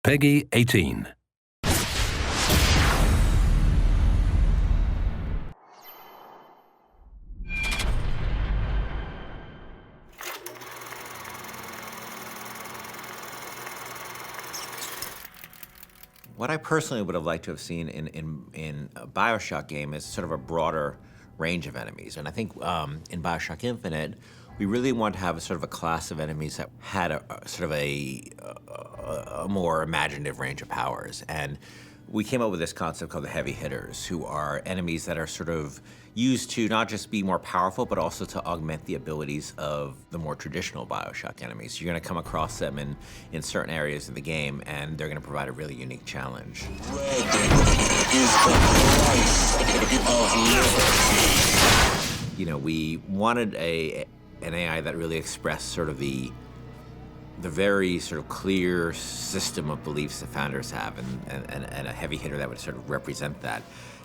Peggy 18. What I personally would have liked to have seen in a BioShock game is sort of a broader range of enemies. And I think in BioShock Infinite, we really want to have a sort of a class of enemies that had a sort of a more imaginative range of powers. And we came up with this concept called the heavy hitters, who are enemies that are sort of used to not just be more powerful, but also to augment the abilities of the more traditional BioShock enemies. You're gonna come across them in certain areas of the game, and they're gonna provide a really unique challenge. Red is the price of liberty. You know, we wanted an AI that really expressed sort of the very sort of clear system of beliefs that founders have, and a heavy hitter that would sort of represent that.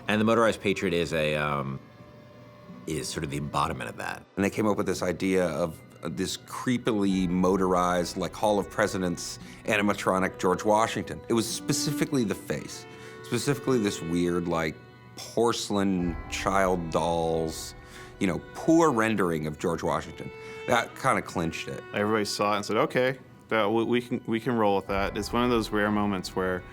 And the Motorized Patriot is sort of the embodiment of that. And they came up with this idea of this creepily motorized, like Hall of Presidents animatronic George Washington. It was specifically the face, specifically this weird, like, porcelain child dolls, you know, poor rendering of George Washington. That kind of clinched it. Everybody saw it and said, okay, we can roll with that. It's one of those rare moments where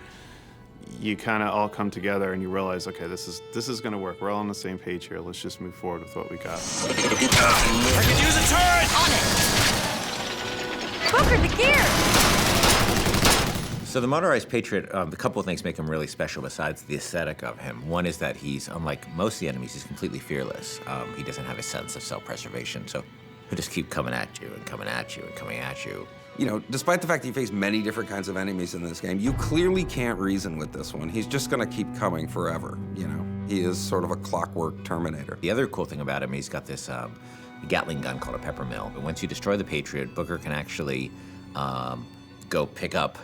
you kind of all come together and you realize, okay, this is going to work. We're all on the same page here. Let's just move forward with what we got. I could use a turret! On it! Booker, the gear! So the Motorized Patriot, a couple of things make him really special besides the aesthetic of him. One is that he's, unlike most of the enemies, he's completely fearless. He doesn't have a sense of self-preservation, so he'll just keep coming at you and coming at you and coming at you. You know, despite the fact that you face many different kinds of enemies in this game, you clearly can't reason with this one. He's just gonna keep coming forever, you know? He is sort of a clockwork Terminator. The other cool thing about him, he's got this Gatling gun called a pepper mill. But once you destroy the Patriot, Booker can actually go pick up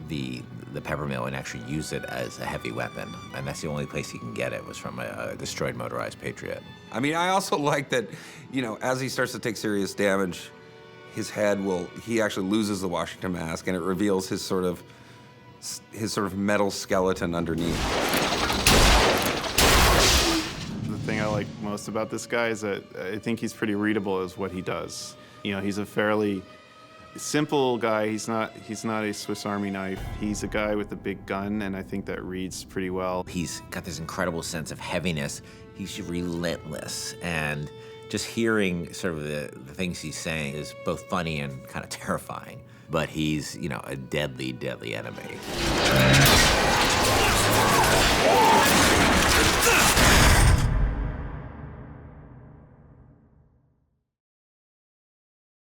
the pepper mill and actually use it as a heavy weapon. And that's the only place he can get it, was from a destroyed Motorized Patriot. I mean, I also like that, you know, as he starts to take serious damage, his head he actually loses the Washington mask, and it reveals his sort of metal skeleton underneath. The thing I like most about this guy is that I think he's pretty readable as what he does. You know, he's a fairly simple guy. He's not a Swiss Army knife. He's a guy with a big gun, and I think that reads pretty well. He's got this incredible sense of heaviness. He's relentless, and just hearing sort of the things he's saying is both funny and kind of terrifying. But he's, you know, a deadly, deadly enemy.